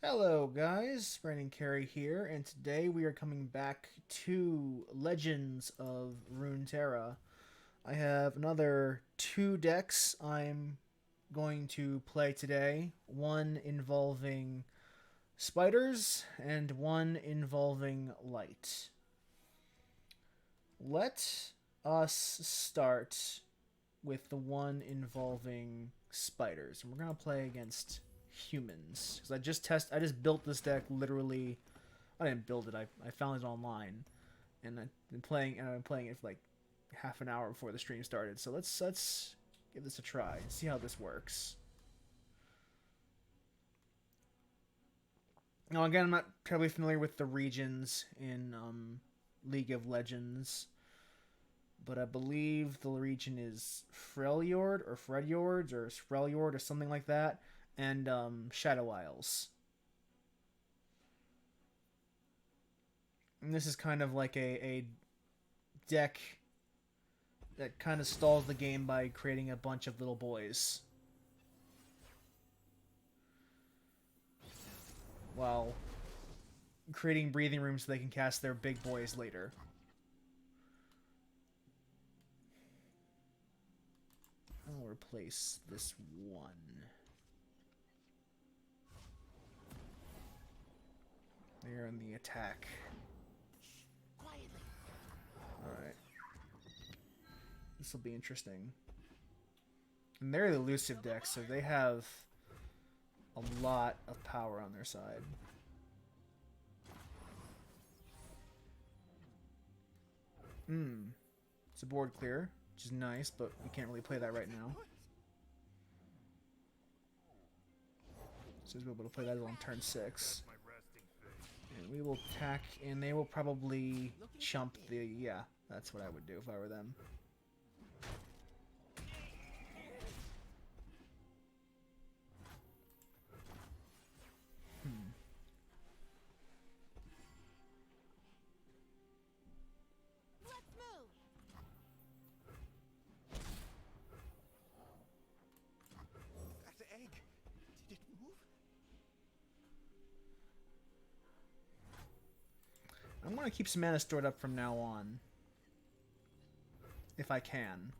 Hello guys, Brandon Carey here, and today we are coming back to Legends of Runeterra. I have another two decks I'm going to play today, one involving spiders and one involving light. Let us start with the one involving spiders, and we're going to play against humans because I just built this deck literally. I didn't build it. I found it online, and I've been playing it for like half an hour before the stream started. So let's give this a try and see how this works. Now again, I'm not terribly familiar with the regions in League of Legends, but I believe the region is Freljord or Freljords or Freljord or something like that, and Shadow Isles. And this is kind of like a deck that kind of stalls the game by creating a bunch of little boys, while creating breathing rooms so they can cast their big boys later. I'll replace this one. They're in the attack. Alright. This will be interesting. And they're the elusive deck, so they have a lot of power on their side. It's a board clear, which is nice, but we can't really play that right now. So we'll be able to play that on turn 6. And we will attack, and they will probably chump the... Yeah, that's what I would do if I were them. I'm going to keep some mana stored up from now on, if I can,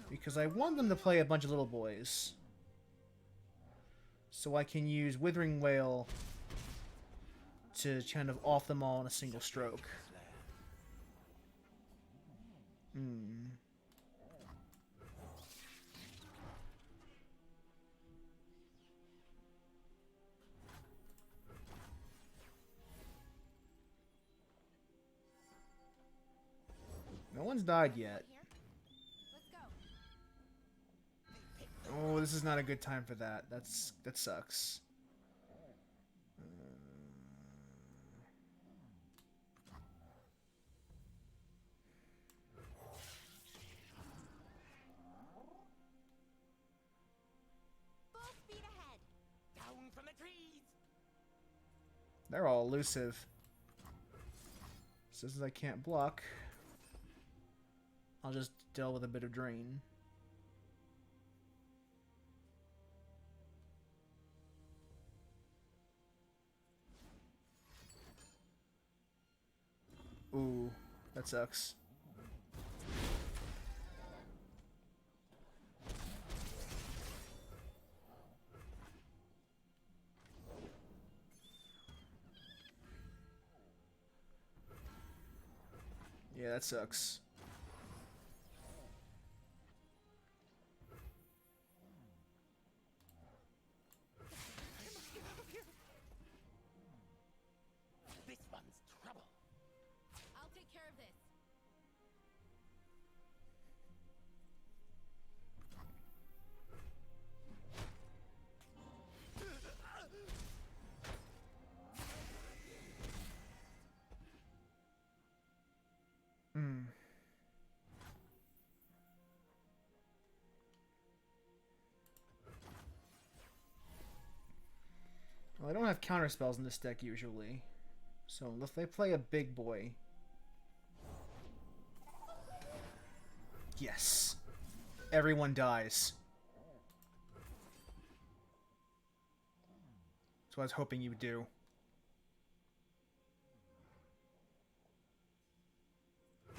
because I want them to play a bunch of little boys, so I can use Withering Wail to kind of off them all in a single stroke. No one's died yet. Oh, this is not a good time for that. That sucks. They're all elusive. So since I can't block, I'll just deal with a bit of drain. Ooh, that sucks. Yeah, that sucks. This one's trouble. I'll take care of this. Well, I don't have counter spells in this deck usually, so if they play a big boy... Yes. Everyone dies. what I was hoping you would do.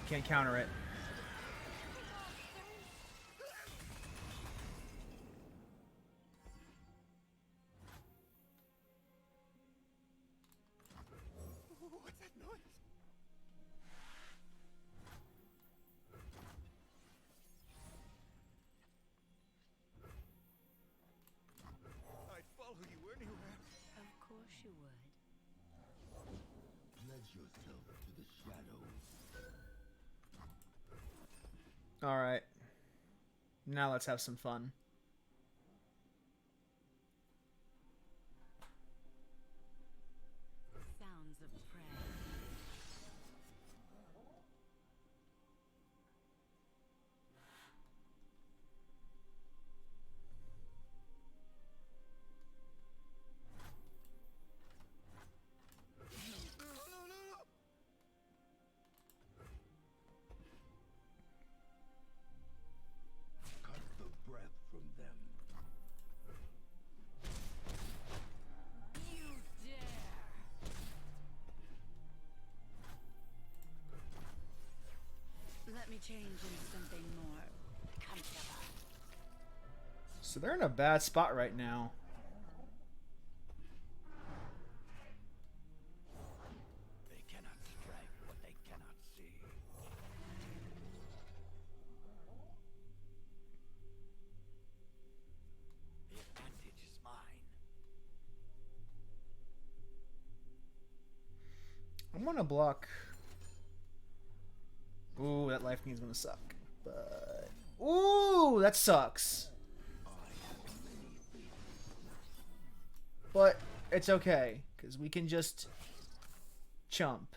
Can't counter it. What's that noise? I'd follow you anywhere. Of course you would. Pledge yourself to the shadows. Alright. Now let's have some fun. Sounds of prey. No. Cut the breath from them. You dare! Let me change into something more comfortable. So they're in a bad spot right now. They cannot strike what they cannot see. The advantage is mine. I'm gonna block. Ooh, that life gain is gonna suck. But ooh, that sucks. But it's okay, because we can just chump.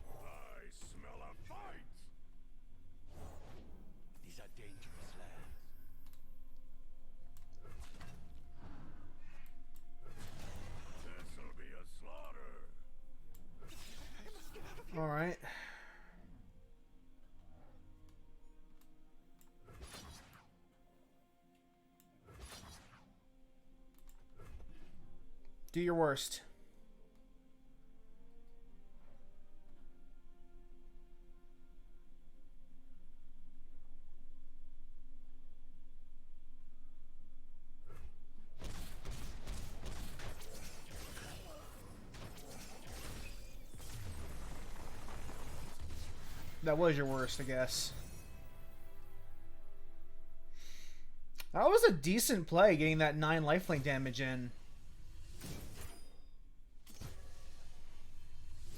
I smell a fight! These are dangerous lands. This'll be a slaughter. I must get out of here. All right. Do your worst. That was your worst, I guess. That was a decent play, getting that 9 lifelink damage in.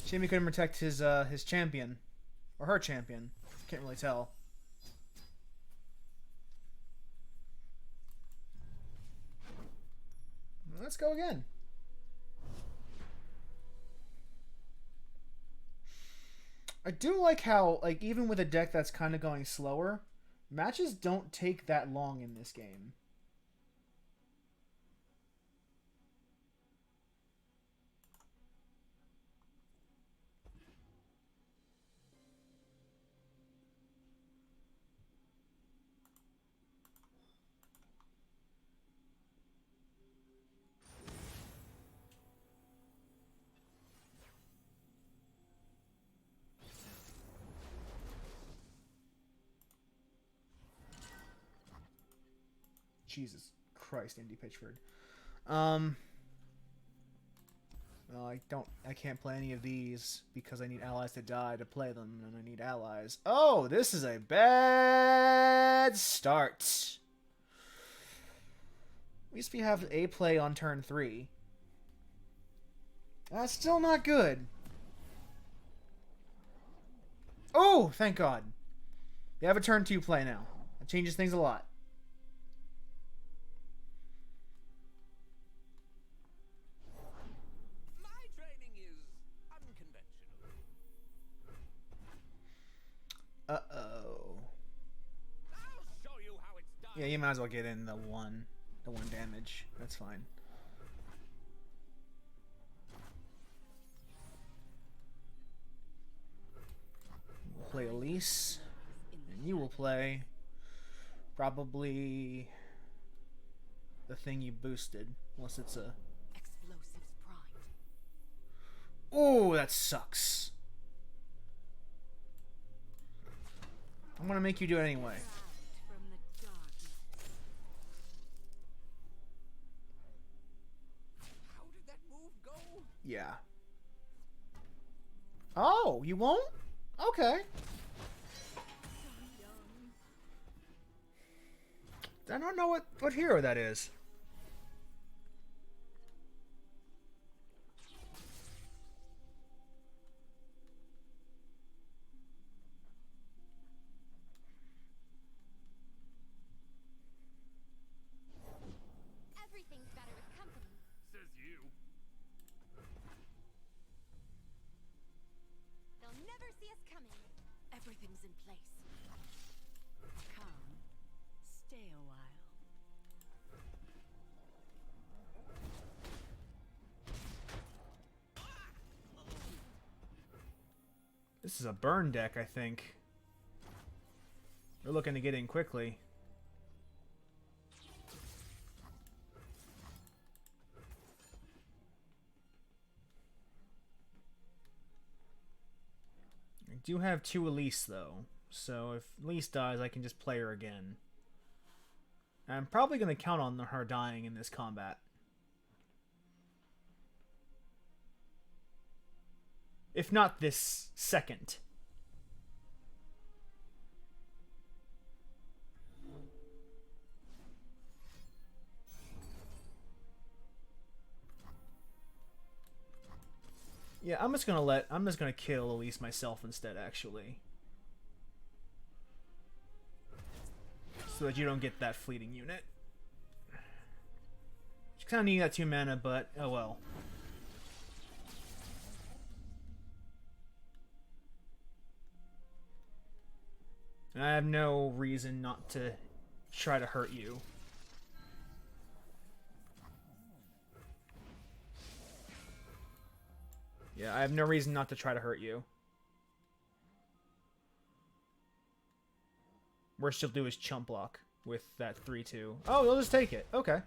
Shame he couldn't protect his champion. Or her champion. Can't really tell. Let's go again. I do like how, like, even with a deck that's kind of going slower, matches don't take that long in this game. Jesus Christ, Andy Pitchford. Well, I can't play any of these because I need allies to die to play them, and I need allies. Oh, this is a bad start. At least we have a play on turn 3. That's still not good. Oh, thank God. We have a turn 2 play now. That changes things a lot. My training is unconventional. Uh-oh. I'll show Yeah, you might as well get in the one damage. That's fine. We'll play Elise, and you will play probably the thing you boosted, unless it's a. Explosives primed. Oh, that sucks. I'm gonna make you do it anyway. From the darkness. How did that move go? Yeah. Oh, you won't? Okay. I don't know what hero that is. Everything's better with company. Says you. They'll never see us coming. Everything's in place. Come, stay a while. This is a burn deck, I think. We're looking to get in quickly. I do have 2 Elise, though. So if Elise dies, I can just play her again. And I'm probably going to count on her dying in this combat. If not this second. Yeah, I'm just gonna kill Elise myself instead, actually. So that you don't get that fleeting unit. Just kinda need that 2 mana, but oh well. And I have no reason not to try to hurt you. Yeah, I have no reason not to try to hurt you. Worst she'll do is chump block with that 3/2. Oh, you'll just take it. Okay.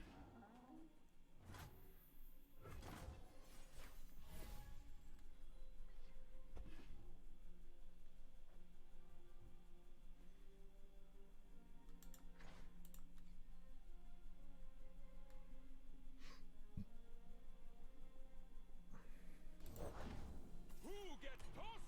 Who gets tossed?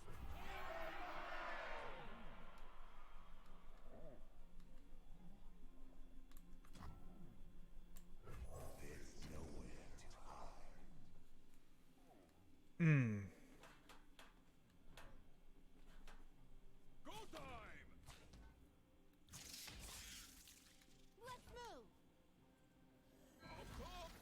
Hmm. Go time! Let's move. I'll come!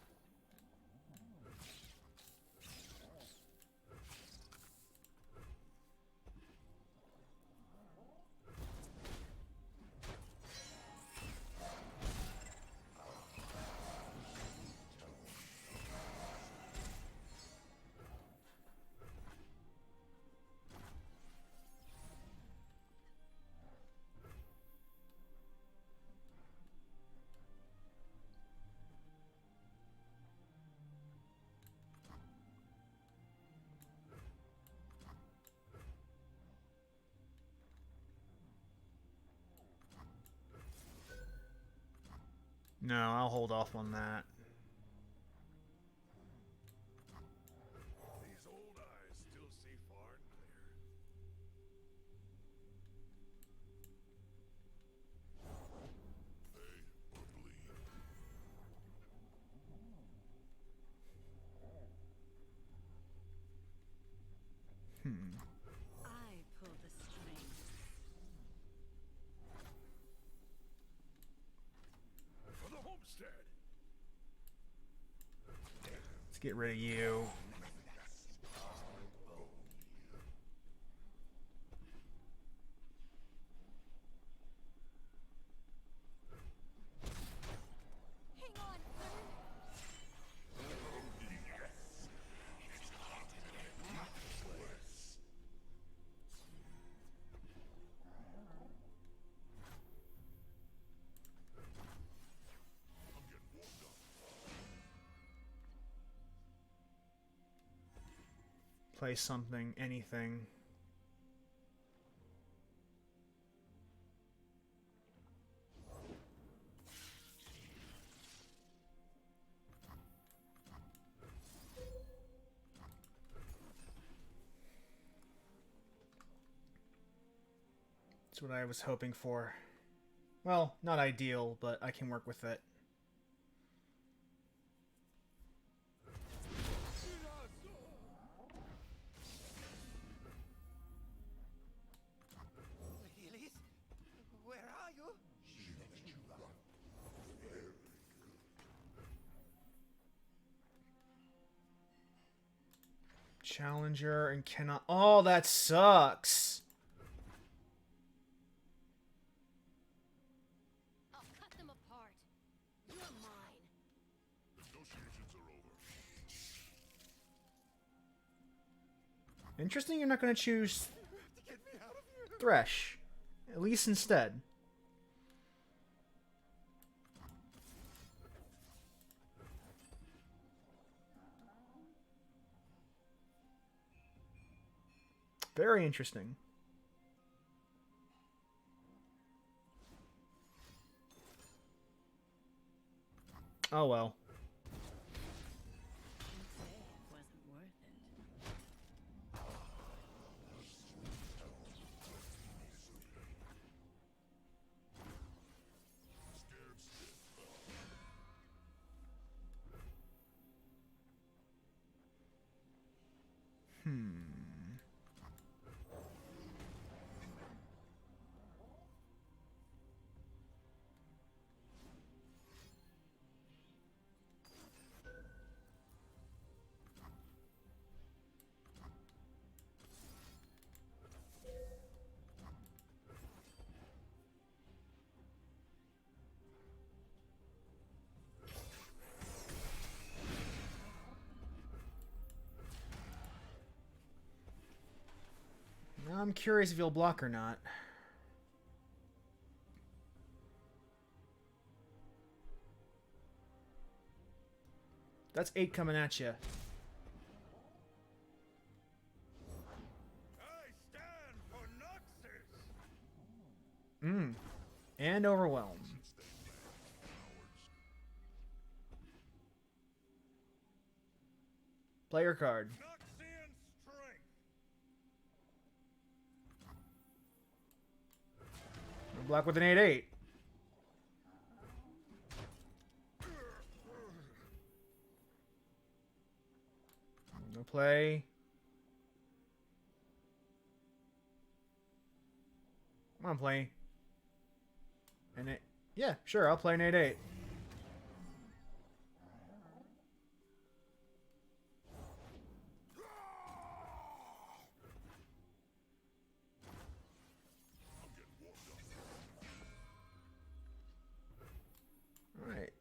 No, I'll hold off on that. These old eyes still see far and clear. Pay or bleed. I pull the strings. For the homestead! Let's get rid of you. Play something, anything. That's what I was hoping for. Well, not ideal, but I can work with it. Lilies? Where are you? Challenger and cannot... Oh, that sucks! I'll cut them apart. You're mine. Negotiations are over. Interesting you're not going to choose Get me out of here. Thresh. At least instead. Very interesting. Oh well. Say it wasn't worth it. Now I'm curious if you'll block or not. That's 8 coming at you. I stand for Noxus. And overwhelm. Play your card. Noxian strength. Block with an 8/8. No play. Come on, play. And it. Yeah, sure, I'll play an 8/8. Alright.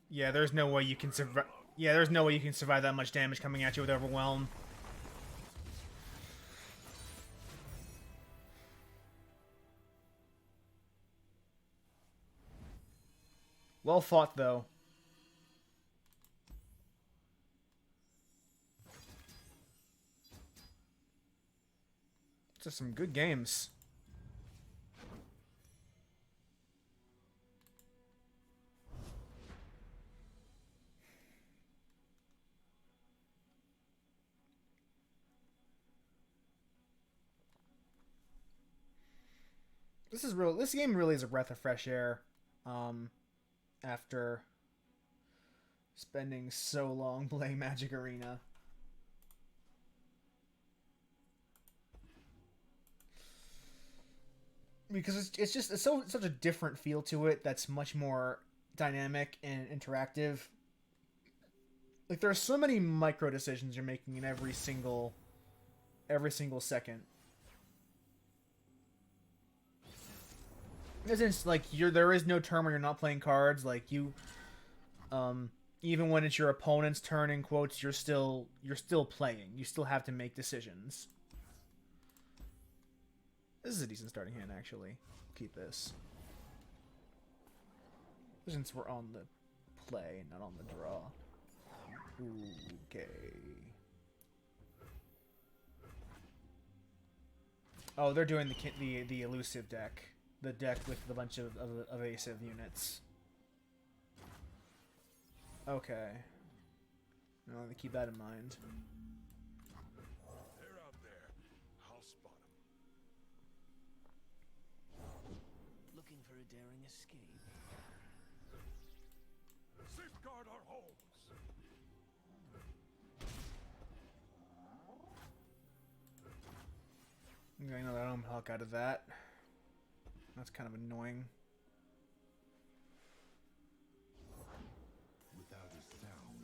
Yeah, there's no way you can survive. Yeah, there's no way you can survive that much damage coming at you with overwhelm. Well fought, though. Just some good games. This is real. This game really is a breath of fresh air. After spending so long playing Magic Arena. Because it's such a different feel to it that's much more dynamic and interactive. Like there are so many micro decisions you're making in every single second. It's like there is no turn where you're not playing cards. Like you, even when it's your opponent's turn in quotes, you're still playing. You still have to make decisions. This is a decent starting hand, actually. Keep this. Since we're on the play, not on the draw. Okay. Oh, they're doing the elusive deck. The deck with a bunch of evasive units. Okay. I'll have to keep that in mind. They're out there. I'll spot them. Looking for a daring escape. Safeguard our homes. I'm getting another Hawk out of that. That's kind of annoying. Without a sound.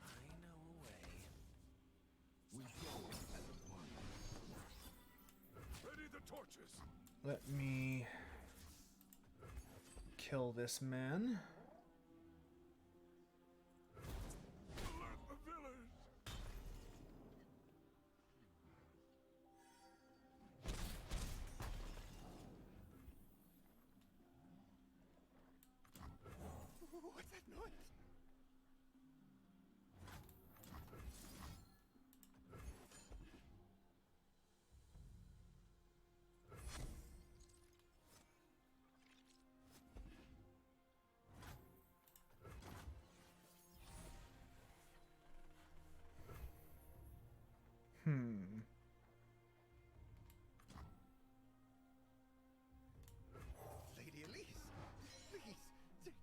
I know a way. We go as one. Ready the torches. Let me kill this man. Alert the village. What's that noise? Lady Elise, please take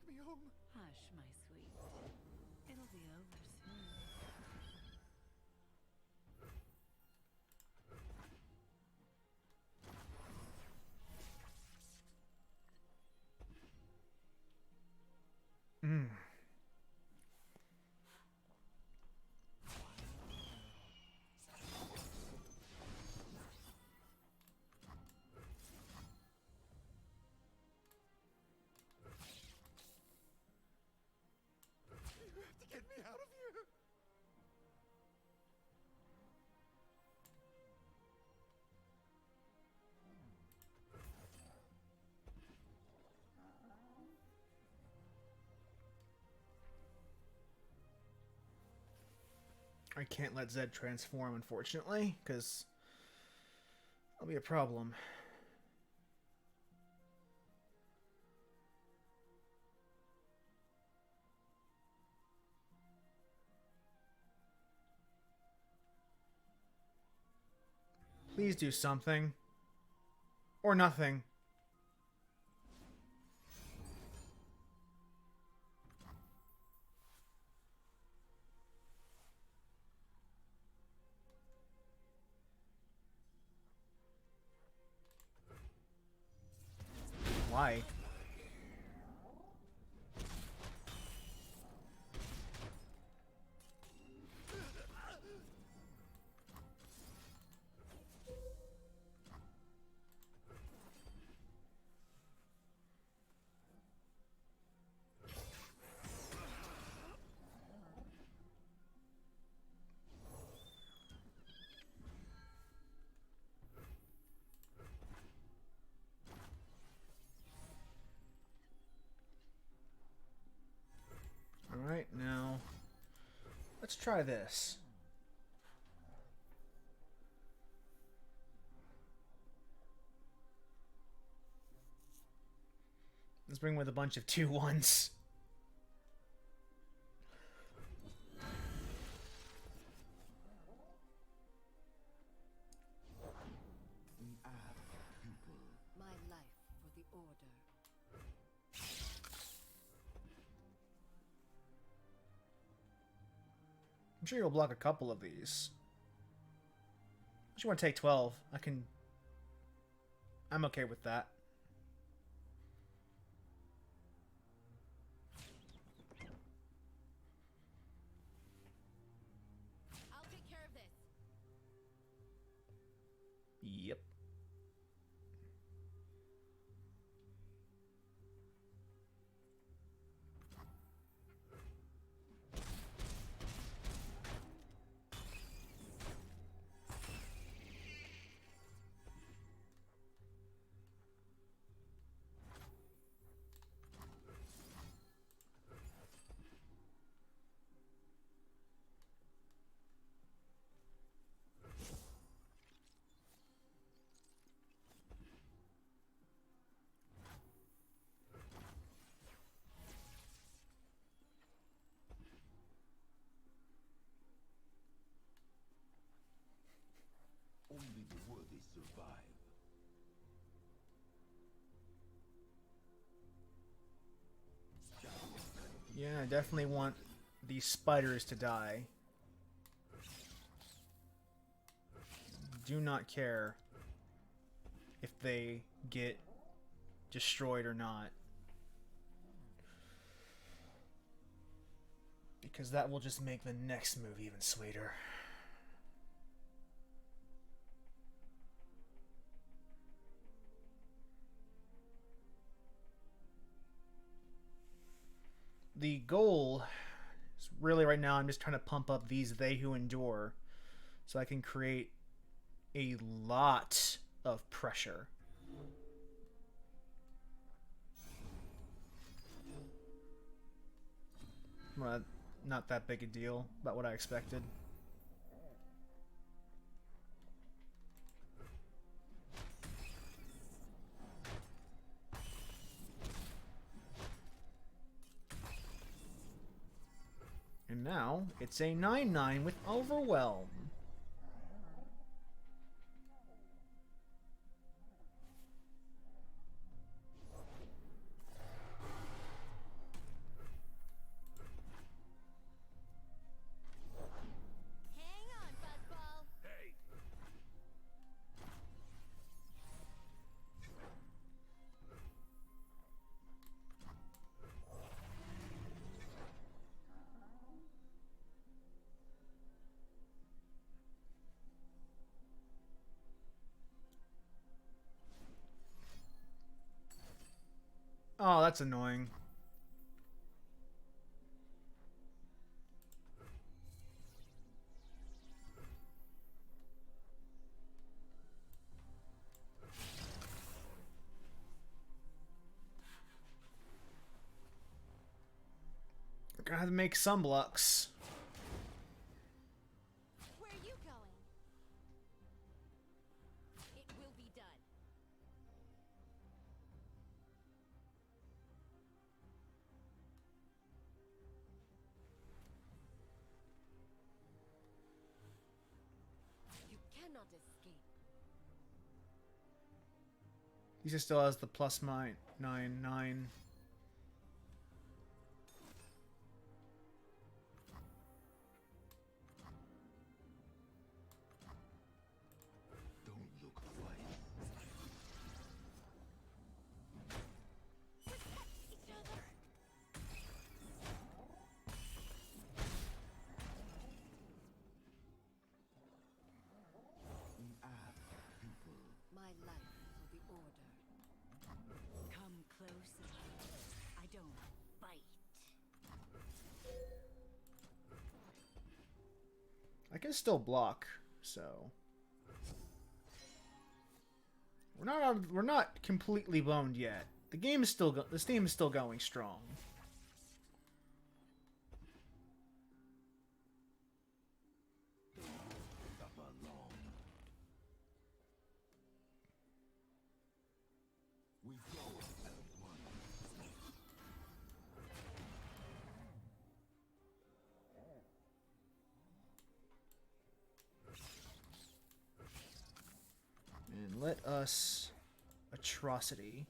me home. Hush, my sweet. It'll be over soon. You have to get me out of here. I can't let Zed transform, unfortunately, because that'll be a problem. Please do something. Or nothing. Why? Alright, now let's try this. Let's bring with a bunch of 2/1s. My life for the Order. I'm sure you'll block a couple of these. I just want to take 12. I'm okay with that. I'll take care of this. Yep. Yeah, I definitely want these spiders to die. Do not care if they get destroyed or not. Because that will just make the next move even sweeter. The goal is really right now I'm just trying to pump up these They Who Endure so I can create a lot of pressure. Well, not that big a deal, about what I expected. And now, it's a 9/9 with Overwhelm. Hang on, Fuzzball. Hey, Oh, that's annoying. We're gonna have to make some blocks. Where are you going? It will be done. You cannot escape. He still has the plus 9/9. Don't look twice. Each other. We ask people. My life will be order. Come closer. I don't bite. I can still block, so we're not completely boned yet. The game is still this game is still going strong. Up along. We go as one. And let us atrocity.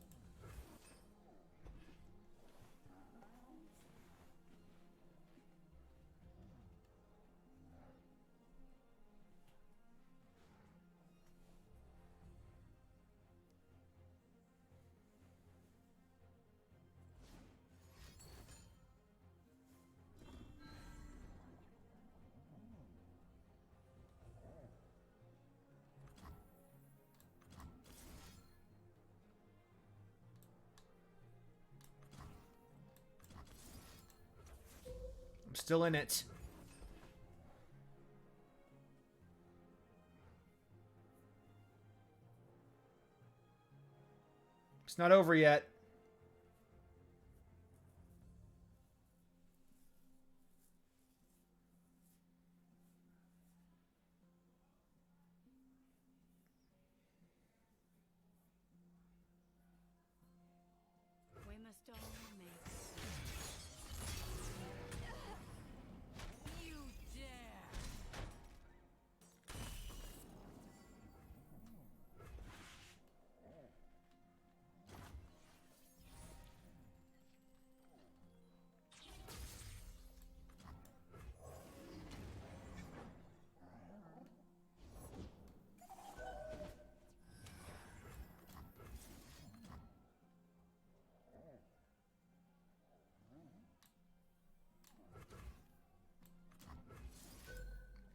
I'm still in it. It's not over yet. We must all make You dare!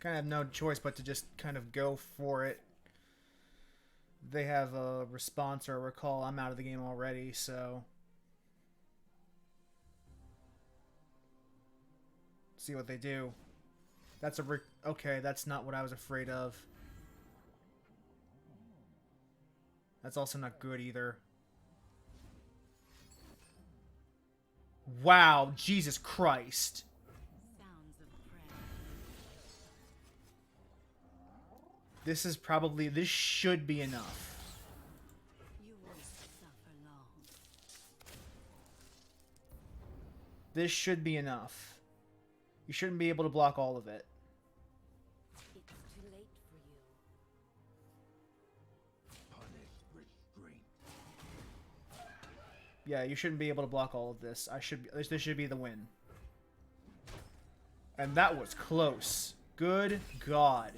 Kind of have no choice but to just kind of go for it. They have a response or a recall. I'm out of the game already, so... See what they do. That's a... Okay, that's not what I was afraid of. That's also not good either. Wow, Jesus Christ. Sounds of prayer. This is probably... This should be enough. You won't suffer long. This should be enough. You shouldn't be able to block all of it. It's too late for you. Punish restraint. Yeah, you shouldn't be able to block all of this. This should be the win. And that was close. Good God.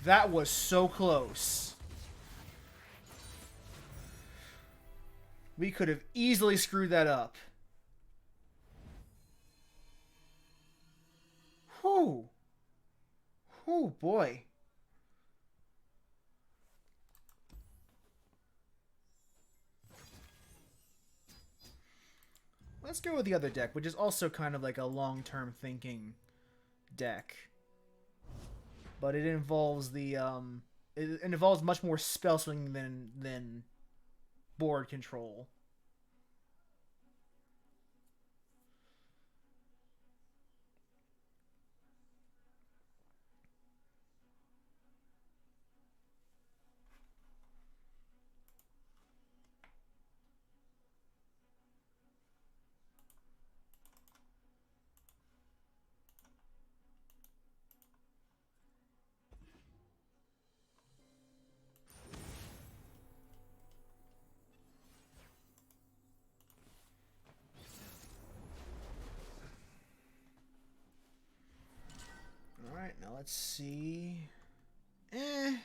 That was so close. We could have easily screwed that up. Whew. Whew, boy. Let's go with the other deck, which is also kind of like a long-term thinking deck. But it involves the it involves much more spell swinging than board control. Alright, now let's see. This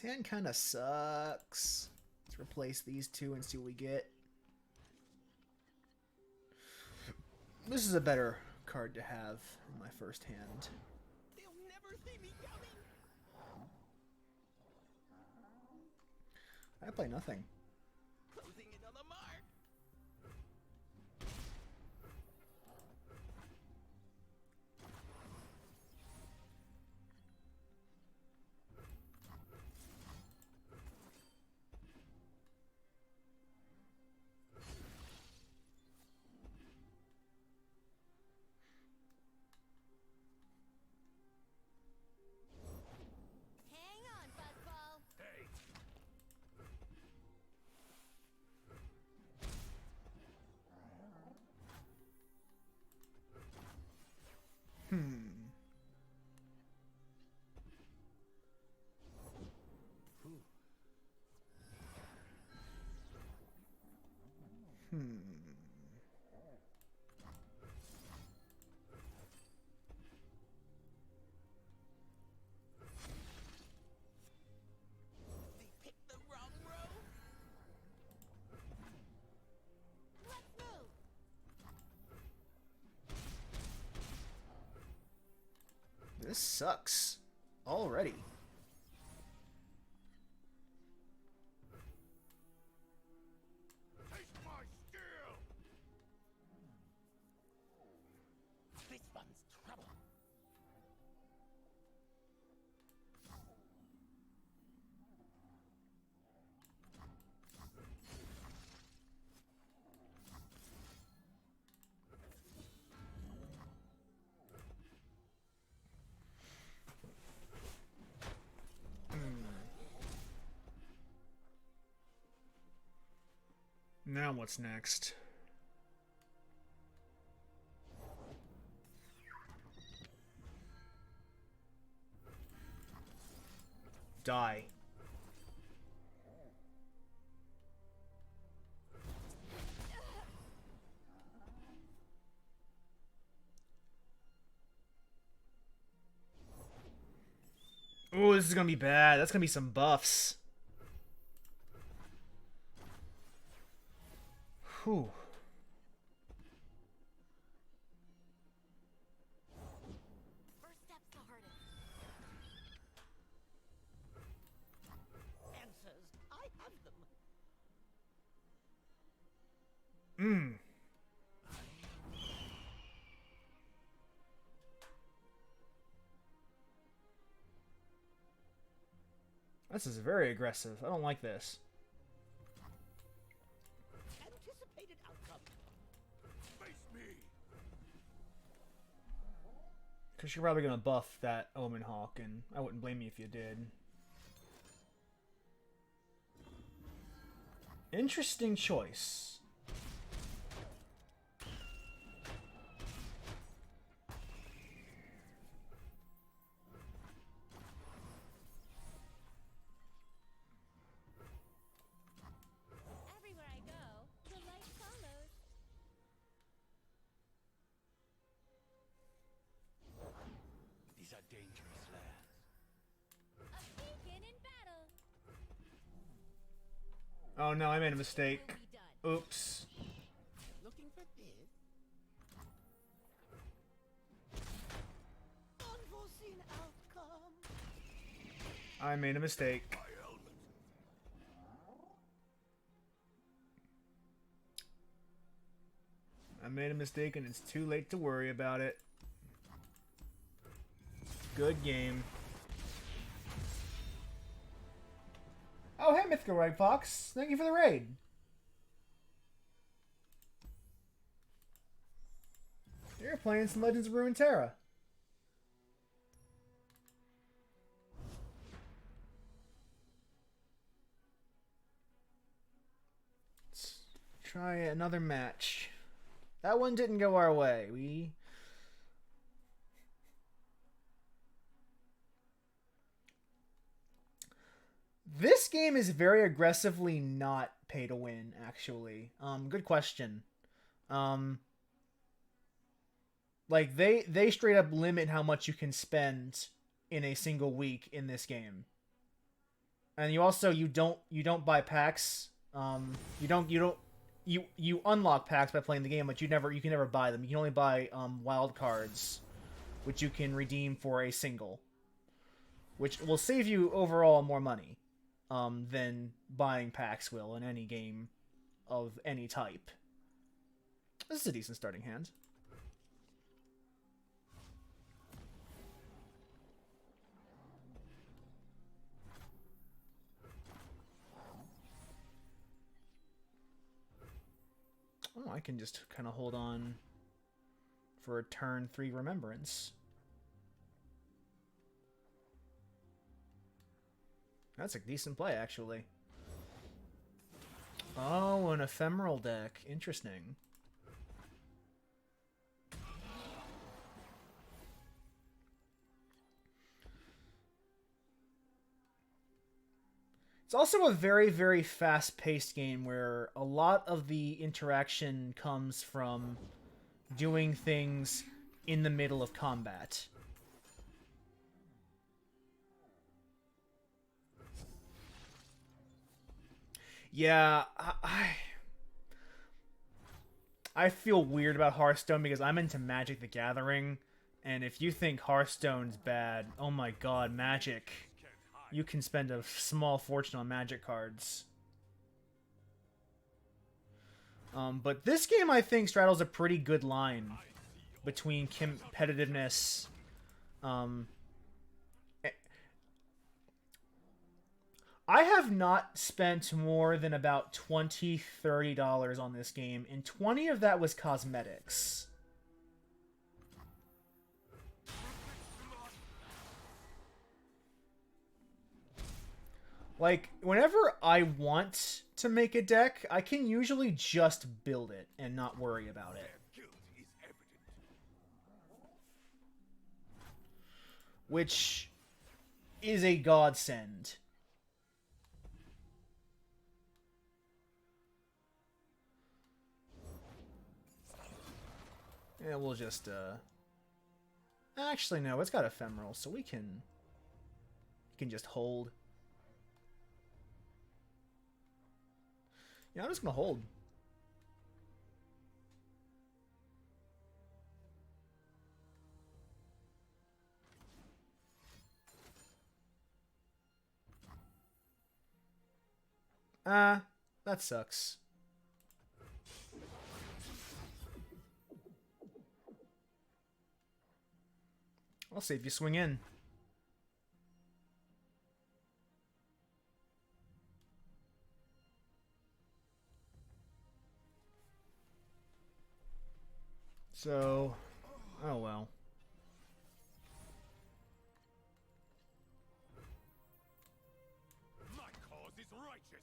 hand kind of sucks. Let's replace these two and see what we get. This is a better card to have in my first hand. They'll never see me coming. I play nothing. Closing in on the mark. Hang on, Buzzball. Hey, They picked the wrong row. Let's move. This sucks already. taste my skill. This one's trouble. Now what's next? Die. Oh, this is gonna be bad. That's gonna be some buffs. Whew. This is very aggressive. I don't like this. Anticipated outcome. Face me. Because you're probably going to buff that Omen Hawk, and I wouldn't blame you if you did. Interesting choice. Everywhere I go, the light follows. These are dangerous lands. A beacon in battle. Oh no, I made a mistake. Will be done. Oops. Looking for this? Unforeseen outcome. I made a mistake. My helmet. I made a mistake and it's too late to worry about it. Good game. Oh, hey, Mythical Rag Fox. Thank you for the raid. You're playing some Legends of Runeterra. Let's try another match. That one didn't go our way. This game is very aggressively not pay to win, actually. Good question. Like they straight up limit how much you can spend in a single week in this game. And you don't buy packs. You unlock packs by playing the game, but you can never buy them. You can only buy wild cards, which you can redeem for a single, which will save you overall more money than buying packs will in any game of any type. This is a decent starting hand. Oh, I can just kind of hold on for a turn 3 remembrance. That's a decent play, actually. Oh, an ephemeral deck. Interesting. It's also a very, very fast-paced game where a lot of the interaction comes from doing things in the middle of combat. Yeah, I feel weird about Hearthstone because I'm into Magic the Gathering, and if you think Hearthstone's bad, oh my god, Magic. You can spend a small fortune on Magic cards. But this game, I think, straddles a pretty good line between competitiveness. I have not spent more than about $20, $30 on this game, and 20 of that was cosmetics. Like, whenever I want to make a deck, I can usually just build it and not worry about it. Guilt is evident. Which is a godsend. Yeah, we'll just, Actually, no, it's got ephemeral, so we can just hold. Yeah, I'm just gonna hold. That sucks. I'll see if you swing in. So, oh well. My cause is righteous.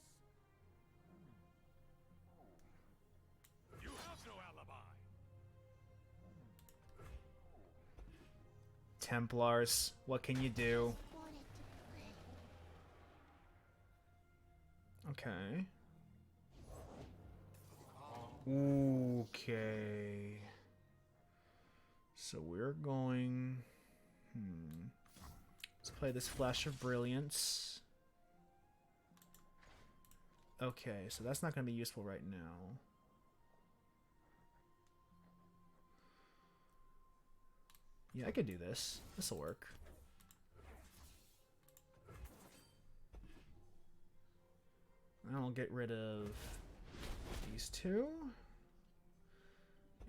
You have no alibi. Templars, what can you do? Wanted to play. Okay. Okay. So we're going... Let's play this Flash of Brilliance. Okay, so that's not going to be useful right now. Yeah, I could do this. This'll work. I'll get rid of these two.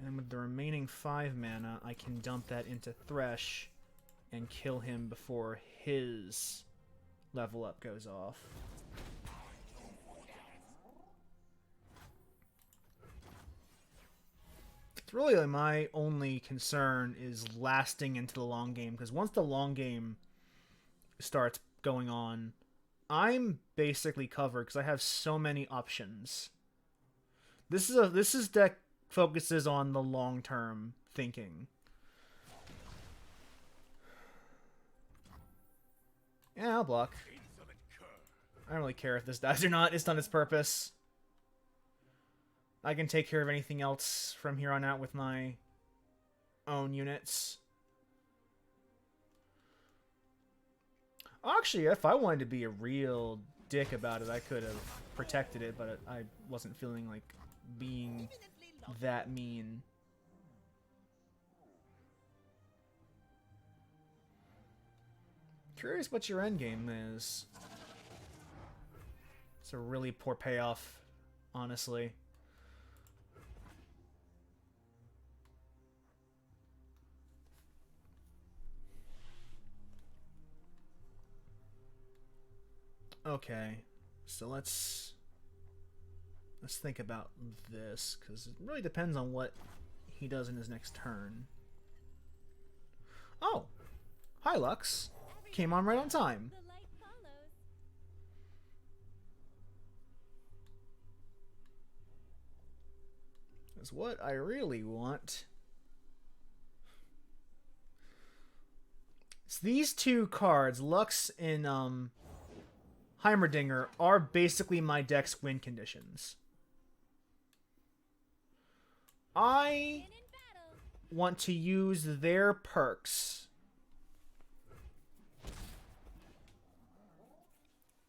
And with the remaining 5 mana, I can dump that into Thresh and kill him before his level up goes off. It's really my only concern is lasting into the long game, because once the long game starts going on, I'm basically covered because I have so many options. This is deck focuses on the long-term thinking. Yeah, I'll block. Insolent cur. I don't really care if this dies or not. It's done its purpose. I can take care of anything else from here on out with my own units. Actually, if I wanted to be a real dick about it, I could have protected it, but I wasn't feeling like being that mean. Curious what your endgame is. It's a really poor payoff, honestly. Okay, so let's think about this, because it really depends on what he does in his next turn. Oh! Hi, Lux. Came on right on time. The light follows. That's what I really want. So these two cards, Lux and Heimerdinger, are basically my deck's win conditions. I And in battle. want to use their perks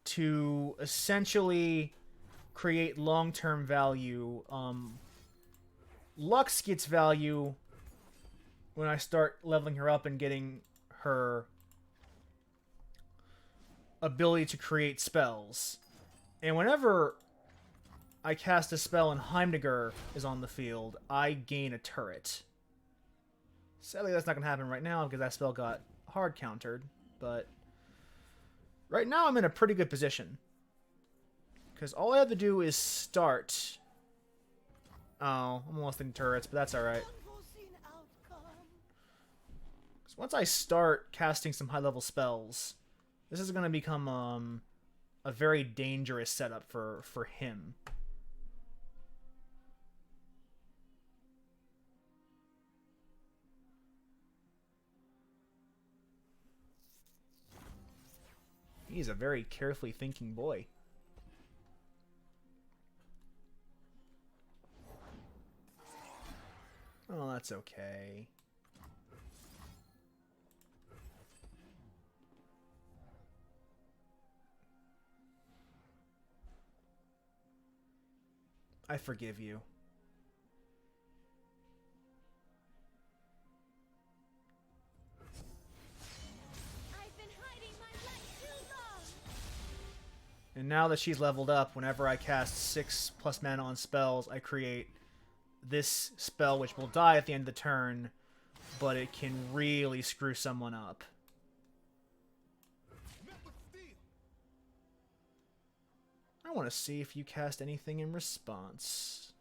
to essentially create long-term value. Lux gets value when I start leveling her up and getting her ability to create spells. And whenever I cast a spell and Heimdallr is on the field, I gain a turret. Sadly, that's not going to happen right now because that spell got hard countered, but right now I'm in a pretty good position. Because all I have to do is start... Oh, I'm almost in turrets, but that's alright. Unforeseen outcome. So once I start casting some high-level spells, this is going to become a very dangerous setup for him. He's a very carefully thinking boy. Oh, that's okay. I forgive you. I've been hiding my light too long. And now that she's leveled up, whenever I cast 6+ mana on spells, I create this spell which will die at the end of the turn, but it can really screw someone up. Met with steel. I want to see if you cast anything in response.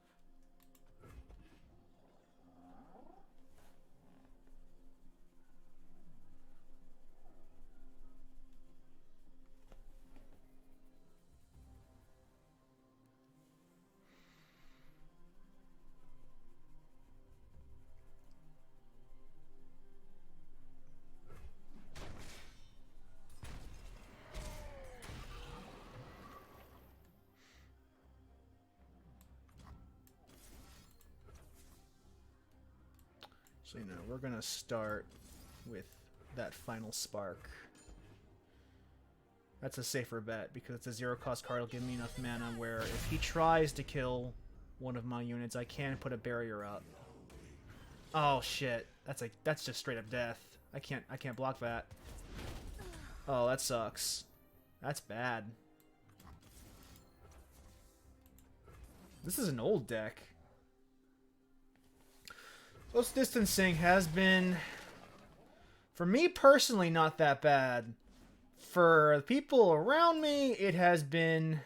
So, you know, we're gonna start with that final spark. That's a safer bet, because it's a zero-cost card. It'll give me enough mana where if he tries to kill one of my units, I can put a barrier up. Oh shit. That's just straight up death. I can't block that. Oh, that sucks. That's bad. This is an old deck. Close distancing has been, for me personally, not that bad. For the people around me, it has been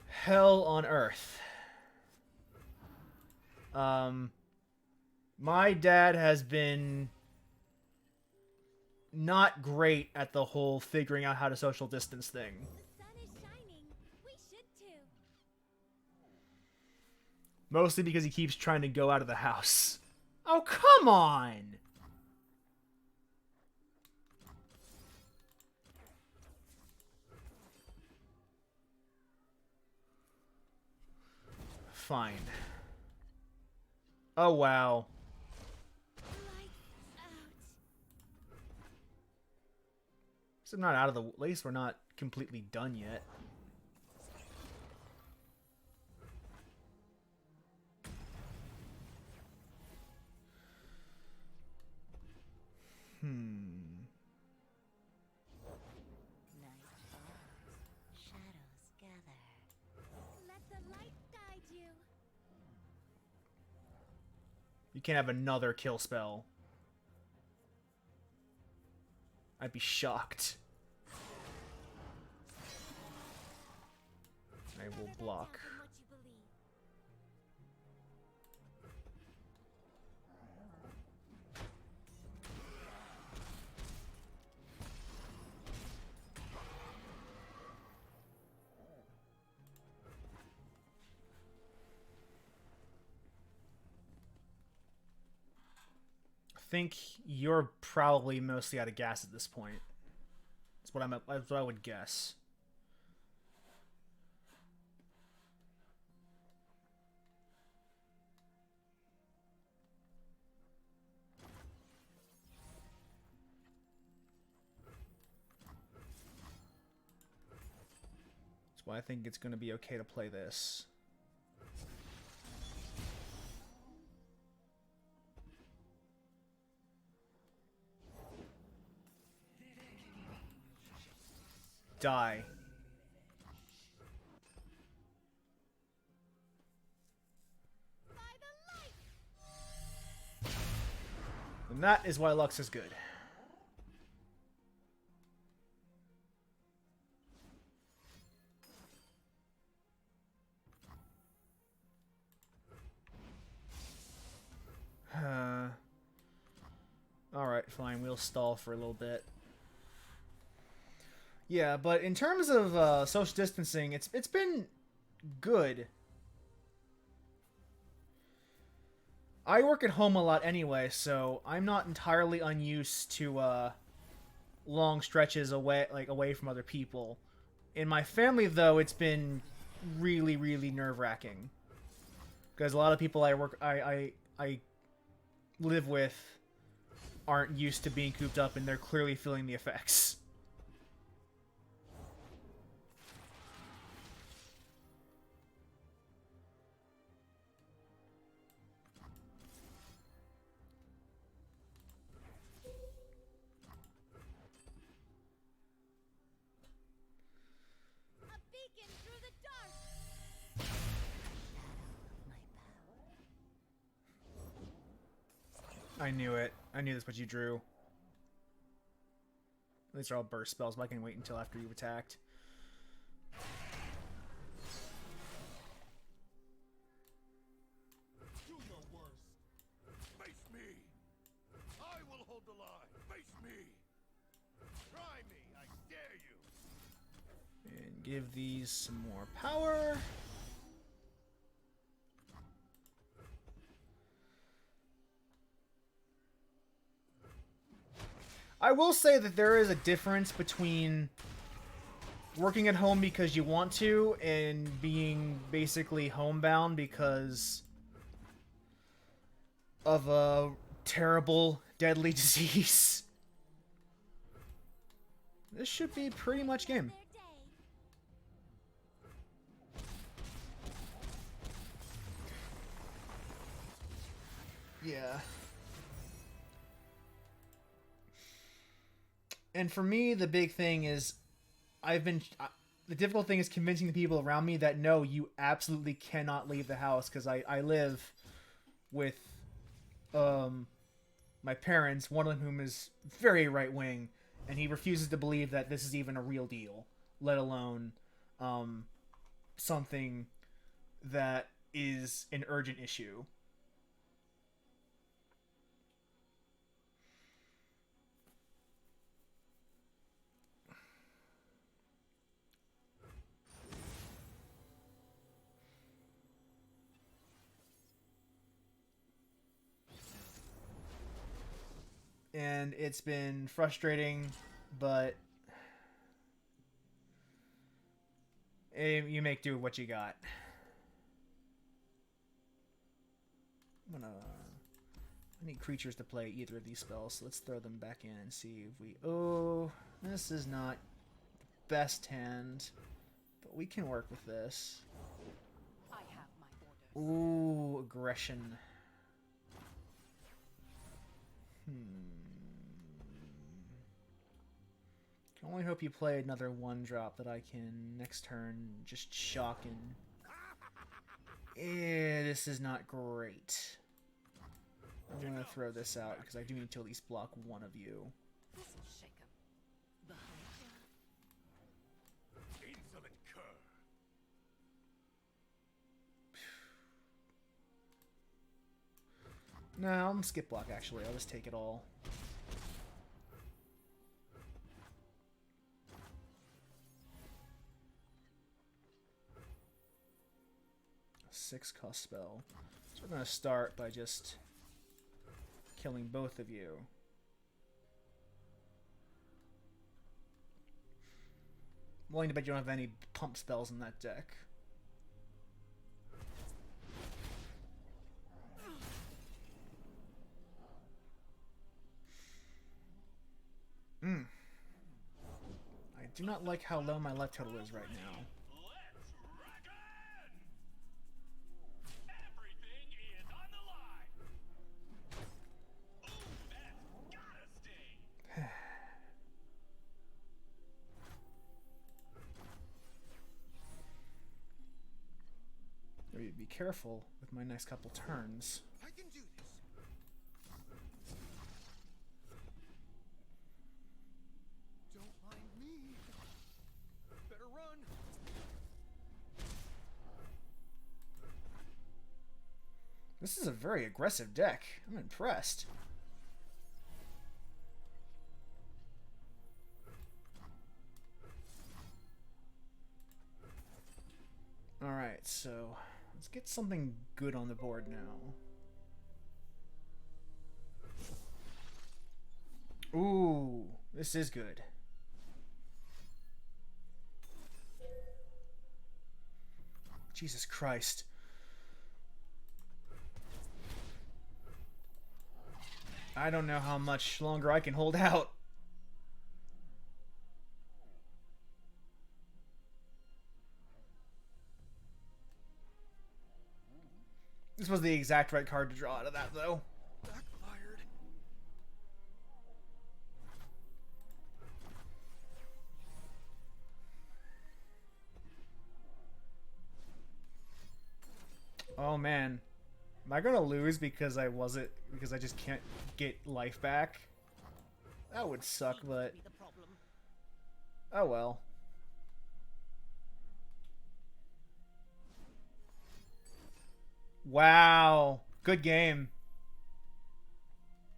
hell on earth. My dad has been not great at the whole figuring out how to social distance thing. The sun is shining. We should too. Mostly because he keeps trying to go out of the house. Oh, come on! Fine. Oh, wow. Lights out. So I'm not out of the... At least we're not completely done yet. Night falls, shadows gather. Let the light guide you. You can't have another kill spell. I'd be shocked. I will block. Than what you believe. I think you're probably mostly out of gas at this point. That's what I would guess. That's why I think it's going to be okay to play this. Die. By the light. And that is why Lux is good. Alright, fine. We'll stall for a little bit. Yeah, but in terms of social distancing, it's been good. I work at home a lot anyway, so I'm not entirely unused to long stretches away from other people. In my family, though, it's been really, really nerve-wracking, because a lot of people I live with aren't used to being cooped up, and they're clearly feeling the effects. A beacon through the dark. I knew it. I knew that's what you drew. These are all burst spells, but I can wait until after you've attacked. Do your worst. Face me! I will hold the line! Face me! Try me! I dare you! And give these some more power. I will say that there is a difference between working at home because you want to and being basically homebound because of a terrible, deadly disease. This should be pretty much game. Yeah. And for me, the big thing is the difficult thing is convincing the people around me that no, you absolutely cannot leave the house, because I live with my parents, one of whom is very right-wing, and he refuses to believe that this is even a real deal, let alone something that is an urgent issue. And it's been frustrating, but you make do with what you got. I need creatures to play either of these spells, so let's throw them back in and see if we... Oh, this is not the best hand, but we can work with this. I have my orders. Ooh, aggression. I only hope you play another 1-drop that I can next turn just shock and... this is not great. I'm going to throw this out because I do need to at least block one of you. This'll shake 'em. Behind ya. Insolent cur. No, I'm gonna skip block actually. I'll just take it all. A 6-cost spell. So we're gonna start by just killing both of you. I'm willing to bet you don't have any pump spells in that deck. I do not like how low my life total is right now. Let's reckon! Everything is on the line. Ooh, that's gotta sting. Be careful with my next couple turns. I can do this. Don't mind me. Better run. This is a very aggressive deck. I'm impressed. Alright, so let's get something good on the board now. Ooh, this is good. Jesus Christ. I don't know how much longer I can hold out. This was the exact right card to draw out of that, though. Backfired. Oh man, am I gonna lose because I just can't get life back? That would suck, but Be the problem. oh well. Wow, good game.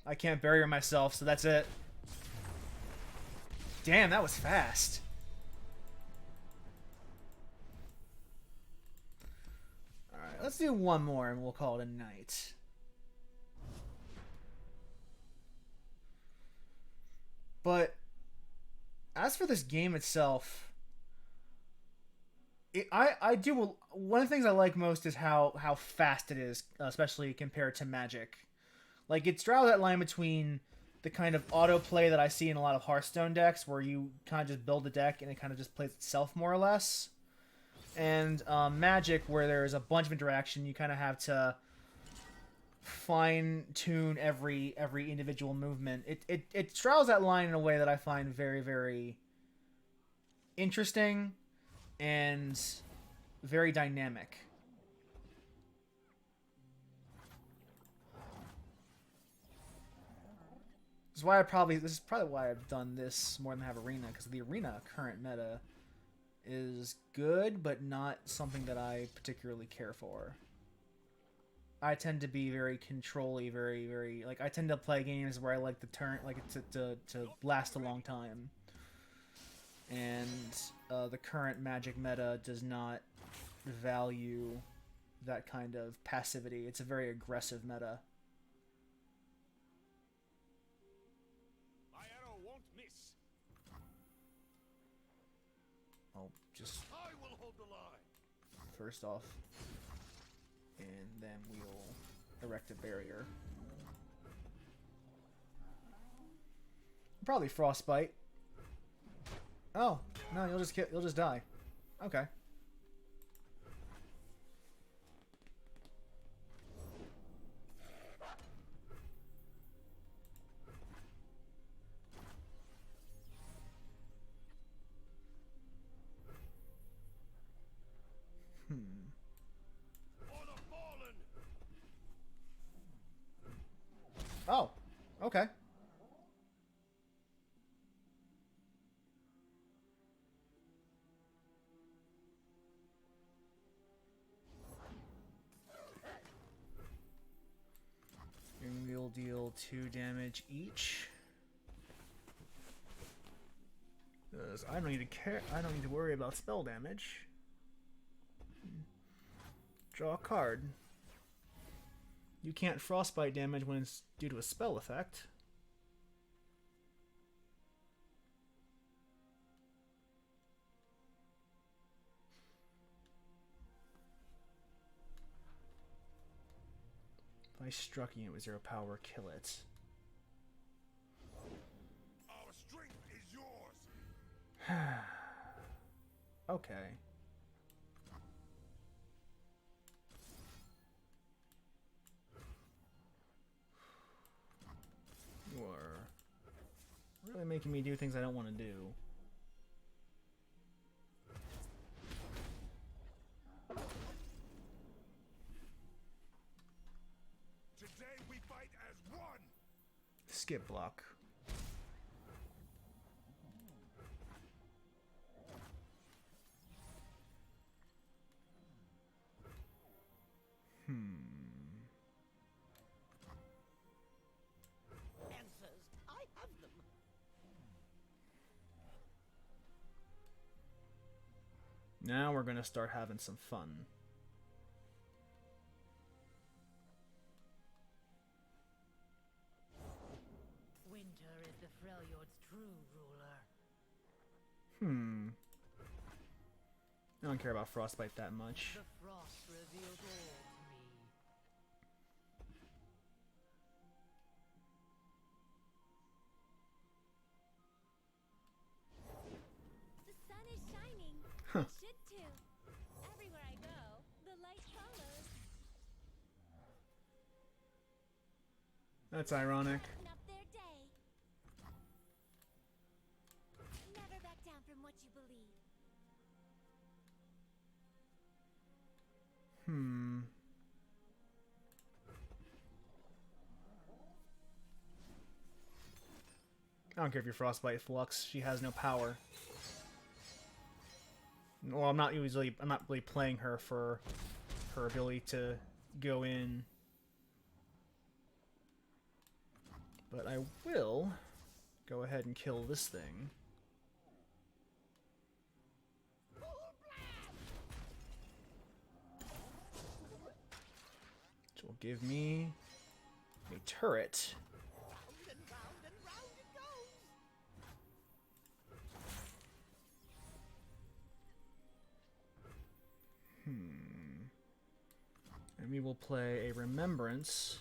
I can't barrier myself, so that's it. Damn, that was fast. Alright, let's do one more and we'll call it a night. But as for this game itself, I do, one of the things I like most is how fast it is, especially compared to Magic. Like, it straddles that line between the kind of autoplay that I see in a lot of Hearthstone decks, where you kind of just build a deck and it kind of just plays itself more or less, and Magic, where there's a bunch of interaction. You kind of have to fine-tune every individual movement. It straddles that line in a way that I find very, very interesting and very dynamic. This is probably why I've done this more than have Arena, because the Arena current meta is good, but not something that I particularly care for. I tend to be very control-y, very like, I tend to play games where I like the turn, like it to last a long time. And the current Magic meta does not value that kind of passivity. It's a very aggressive meta. My arrow won't miss. I'll just I will hold the line. first off, and then we'll erect a barrier. Probably frostbite. Oh no, you'll just die. Okay. For the fallen. Oh, okay. And we'll deal 2 damage each. 'Cause I don't need to care. I don't need to worry about spell damage. Draw a card. You can't frostbite damage when it's due to a spell effect. If I struck you with 0 power, kill it. Our strength is yours. Okay. You are really making me do things I don't want to do. Today we fight as one. Skip block. Answers. I have them. Now we're gonna start having some fun. Winter is the Freljord's true ruler. I don't care about frostbite that much. The frost reveals all to me. The sun is shining. Huh. It should too. Everywhere I go, the light follows. That's ironic. Brighten up their day. Never back down from what you believe. I don't care if you're frostbite Flux. She has no power. Well, I'm not really playing her for her ability to go in. But I will go ahead and kill this thing. Which will give me a turret. Round and round it goes. And we will play a Remembrance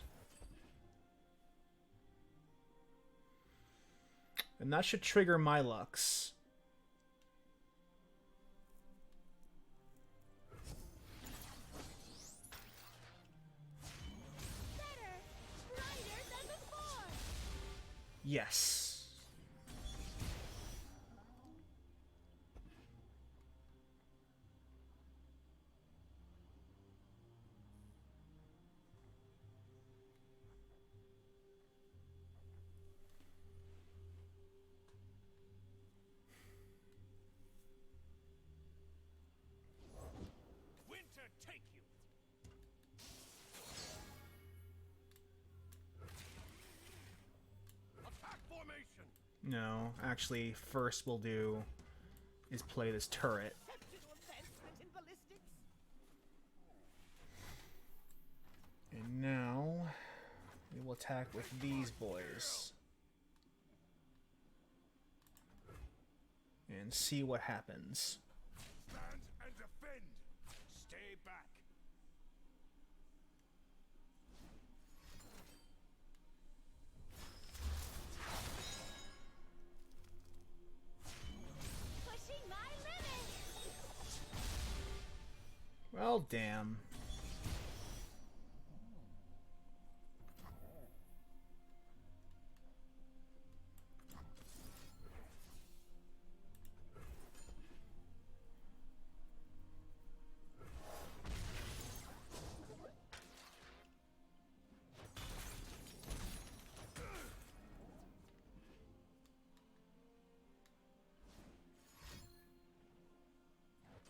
And that should trigger my Lux. Better, brighter than before. Yes. Winter take you. Attack formation. No, actually, first we'll do is play this turret. Exceptional advancement in ballistics. And now we will attack with these boys. And see what happens. Stand and defend. Stay back. Pushing my limits. Well, damn.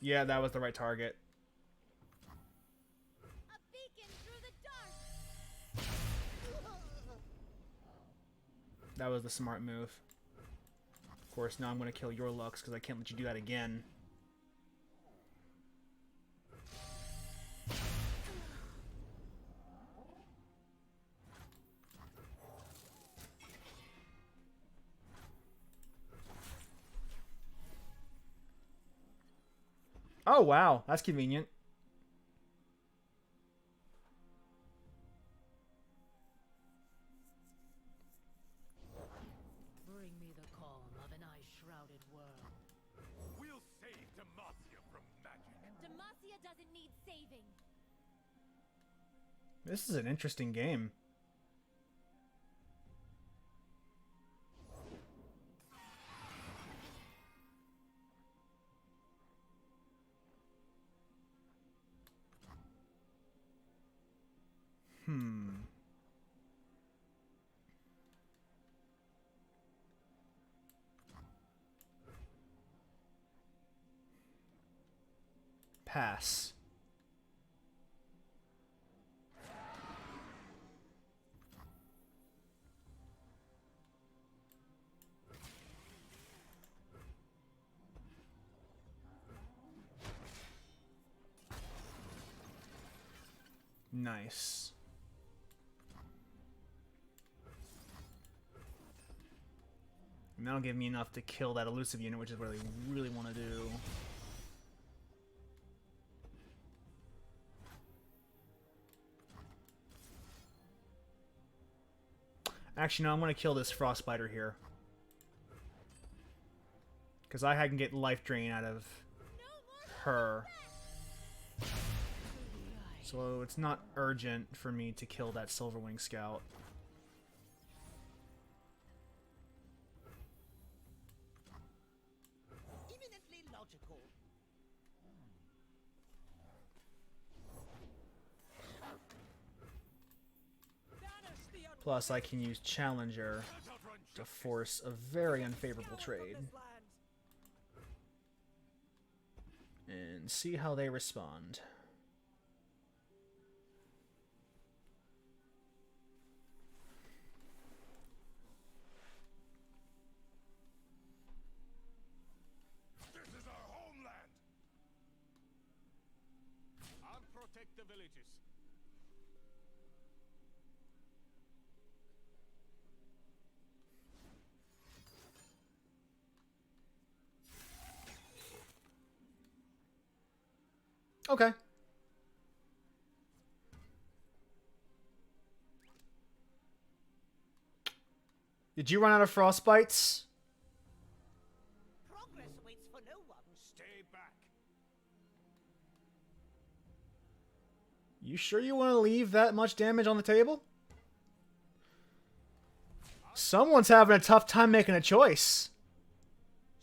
Yeah, that was the right target. A beacon through the dark. That was the smart move. Of course, now I'm going to kill your Lux because I can't let you do that again. Oh, wow. That's convenient. Bring me the calm of an ice-shrouded world. We'll save Demacia from magic. Demacia doesn't need saving. This is an interesting game. Pass. Nice. And that'll give me enough to kill that elusive unit, which is what I really want to do. Actually, no, I'm going to kill this frost spider here. Because I can get life drain out of her. So it's not urgent for me to kill that Silverwing Scout. Eminently logical. Plus, I can use Challenger to force a very unfavorable trade. And see how they respond. This is our homeland. I'll protect the villages. Okay. Did you run out of frostbites? You sure you want to leave that much damage on the table? Someone's having a tough time making a choice.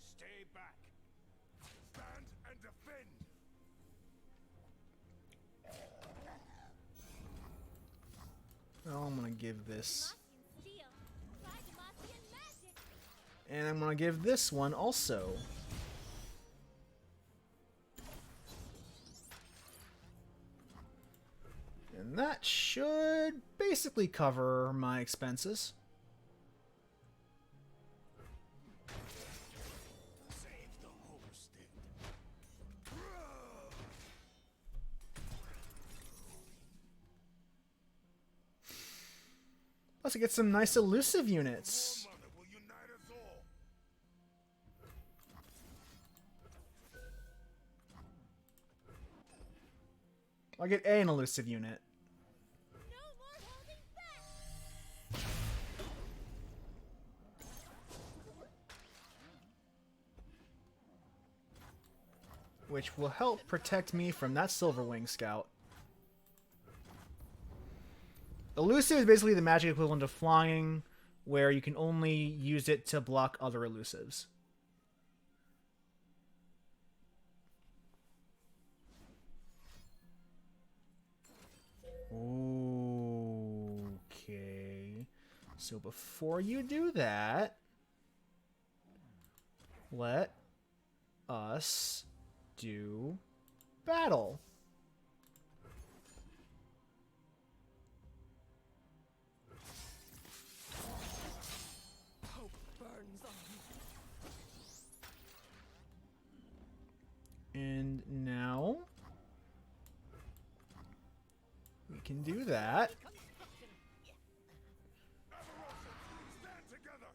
Stay back. Stand and defend. Oh, I'm going to give this. Steel. Try Demacian magic. And I'm going to give this one also. And that should basically cover my expenses. Save the homestead. Plus, I get some nice elusive units. Mother will unite us all. I'll get an elusive unit. No more holding back. Which will help protect me from that Silverwing Scout. Elusive is basically the magic equivalent of flying, where you can only use it to block other elusives. Okay. So before you do that, let us do battle. Hope burns on. And now we can do that. Stand together.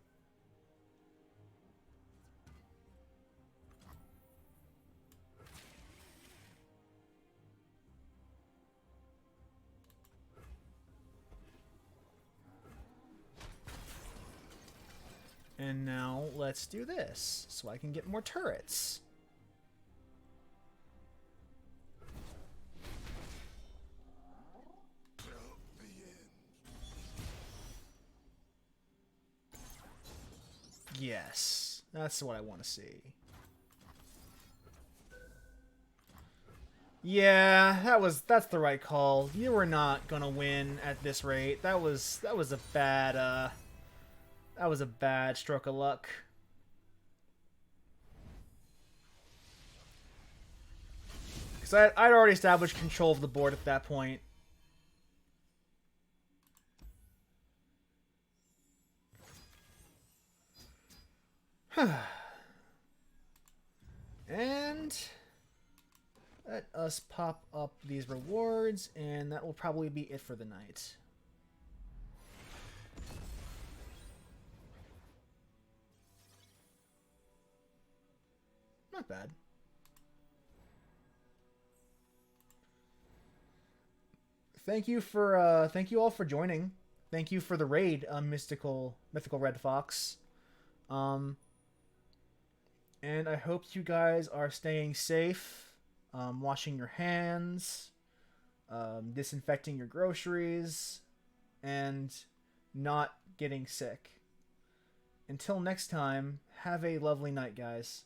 And now let's do this so I can get more turrets. Till the end. Yes, that's what I want to see. Yeah, that's the right call. You were not gonna win at this rate. That was a bad stroke of luck. Because I'd already established control of the board at that point. And let us pop up these rewards, and that will probably be it for the night. Not bad. Thank you all for joining. Thank you for the raid, mythical Red Fox. And I hope you guys are staying safe, washing your hands, disinfecting your groceries, and not getting sick. Until next time, have a lovely night, guys.